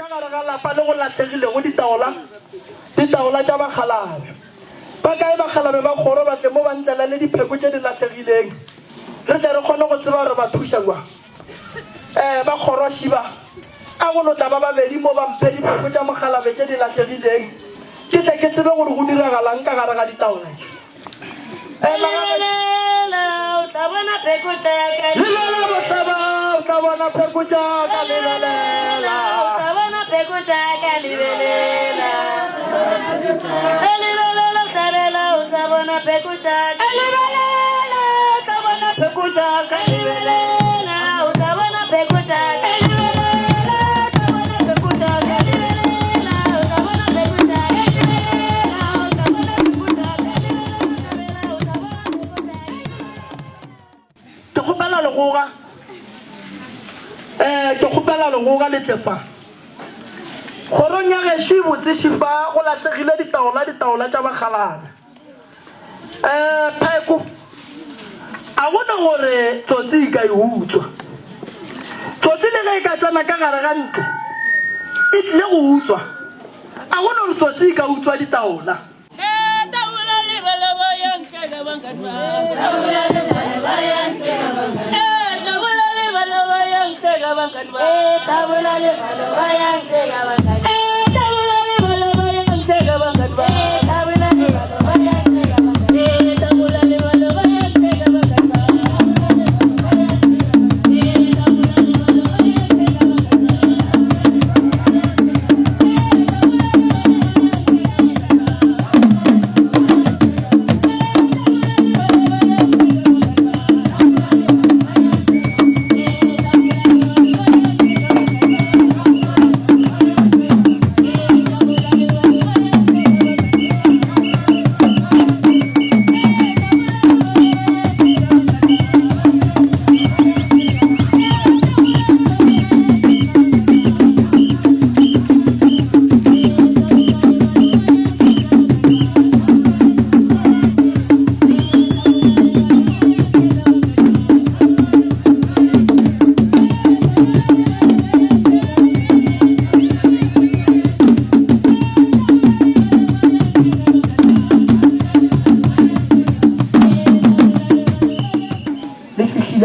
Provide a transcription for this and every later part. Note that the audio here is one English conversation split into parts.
gare ga lapa le go latlhegilego ditaola tša bakgalabe ba kae bakgalabe ba kgoro ba tle mo ba ntlela le dipheko tše di latlhegileng re tle re kgone go tseba gore ba thuša kwa ba kgoro šiba a go lotla ba babedi mo ba mphe dipheko tša mogalabe tše di latlhegileng ke tle ke tsebe gore go diragalang ka gare ga ditaola ke kgopela legoga letlefa kgorong ya gešo e botse šifa go latlhegile ditaola tša bakgalana pheko a bona gore tsotsi e ka e utswa tsotsi le ge e ka tsena ka gare ga ntlo e tlile go utswa a bona gore tsotsi e ka utswa ditaola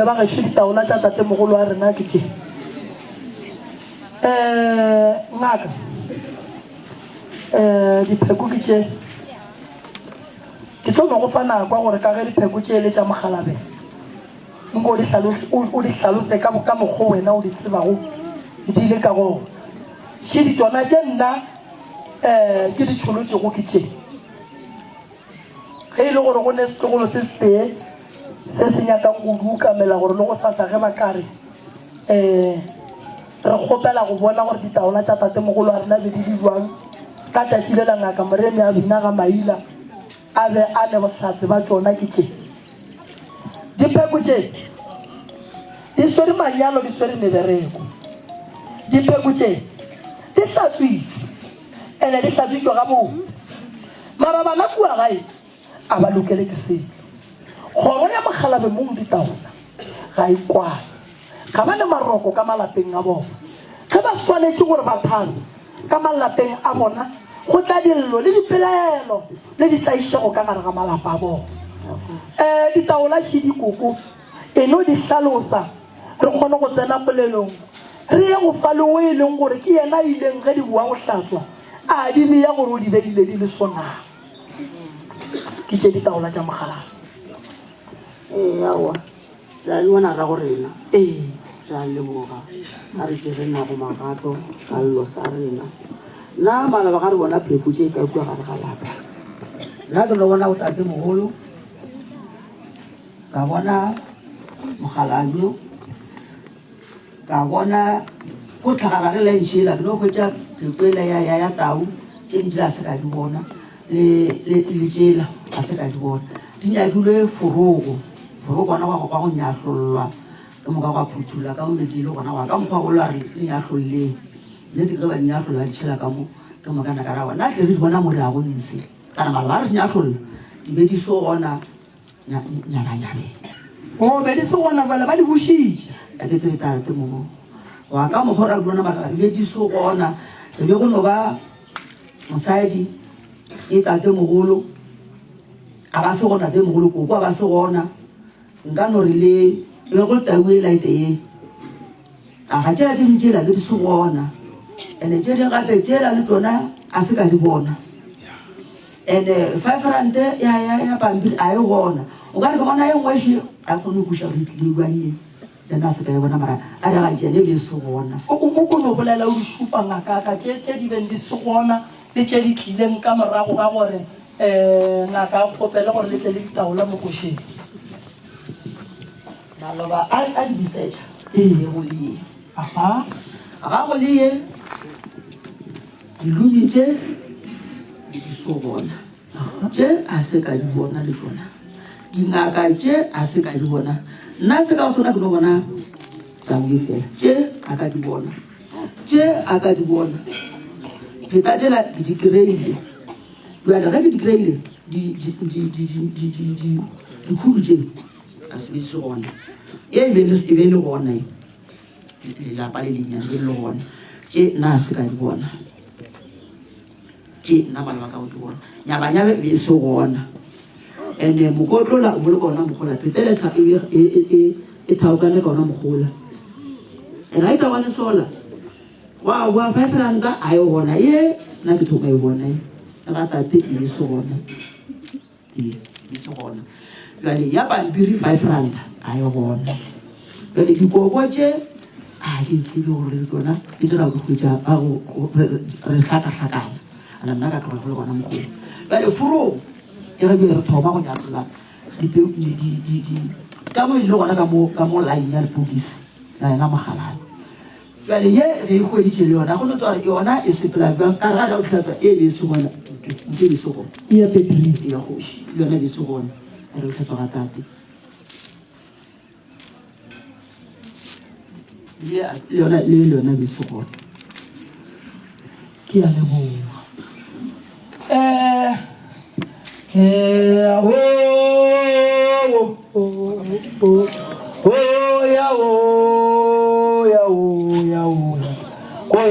ba gešo ditaola tša tatemogolo a rena ke tše ngaka dipheko ke tše ke tlo no go fa nakwa gore ka ge dipheko tše le tša mogalabe nko o di hlalose ka mokgwa wena o di tsebago di ile ka go še ditšona tše nna ke ditšholotšego ke tše ge e le gore go ne setlogolo se setee se se nyakang go dukamela gore le go sasa ge ba kare re kgopela go bona gore ditaola tša tatemogolo a rena be di di jwang ka tšatši le la ngaka moremi a bina ga maila a be a ne bohlatse ba tšona ke tše dipheko tše di swere manyalo di swere mebereko dipheko tše di hlatswitšwe ene di hlatswitšwe ga botse mara bana kua gae a ba lokele ke seo kgoro ya mogalabe mong ditaola ga e kwane ga ba le maroko ka malapeng a bona ge ba swanetše gore ba thalo ka malapeng a bona go tla dillo le dipelaelo le ditlaišego ka gare ga malapa a bona ditaola še dikoko eno di hlalosa re kgone go tsena polelong re ye go fa lengwe e leng gore ke yena ileng ge di bua go hlatswa a dime ya gore o di beile di le sonang ke tše ditaola tša mogalabe yawa la le bona ra go rena ja le boga a re ke rena go magato ka lo sa rena na malaba ga re bona pheko tše ka kwa gare ga lapa la ke lo bona o tate mogolo ka bona mogalajo ka bona go tlhagala ge lentšhela ke no kgwetša pheko ele ya tau tše ntši la se ka di bona le tšela a se ka di bona di nyakilwe forogo gona wa go nyahlolwa ke moka ga phuthula ka mmedile gona wa ka mokgwa go lwa re le nyahlolleng le di ge ba nyahlolla di tšhela ka mo ke mokana ka rawa nna tle re di bona more a go ntse kana mala ba re di nyahlolla di be di so gona nyabanyabeng o be di se gona bala ba di bušitše a ke tsebe tate mogo wa ka mokgwa ra bona mala di be di so gona e be go no ba mosadi e tate mogolo a ba se gona te mogolo ko ba se gona nka no rile e go tawe la ite a ga tšela tše ntšela le di se gona ene tše di gape tšela le tsona a se ka di bona ene 5 rand ya pampiri a e gona o ka re ke bona e nngwe še a kgone go kuša re tlile banie le na se ka e bona mara a re ga tšele be se gona o no bolela o di šupa ngakaka tše di beng di se gona le tše di tlileng ka morago ka gore ngaka a kgopele gore le tle le ditaola mo košeng maloba a di bisetša e go lie aha ga go lie dilumi tše di se gona tše a se ka di bona le tsona dingaka tše a se ka di bona nna se ka go sona ke no bona taoe fela tše a ka di bona tše a ka di bona pheta tšela ke di kry-ile jale ge ke di kry-ile dikhulu tše a se be se gona e be le gona lelapa le lenyane be le gona tše nna a se ka di bona tše nna bana ba ka go di bona nyabanyabe be se gona and mokotlola o bole ka ona mogola phetele e thaokane ka ona mogola and ga e tawane sola wa boa 5 randa a e gona ye nna ke thoma e bona e ga tate e se gona e se gona jale ya pampiri 5 randa a e gona jale dikoko tše a ke tsebe gore le tsona e dira go khwetša re hlaka-hlakana ana nna ka tloga go le gona mogolo jale furong e re be re thoma go nyatlola ka mo e le gona ka mo line ya lepokisi la ena mogalane jale ye re e hweditše le yona go no tswara yona e sepela bjang ka rada o tlhatsa e be se gona ntse be se gona e ya petri ya kgoši le yona be se gona a re o tlhatswa ga tate le yona be se gona ke ya leboga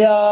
ya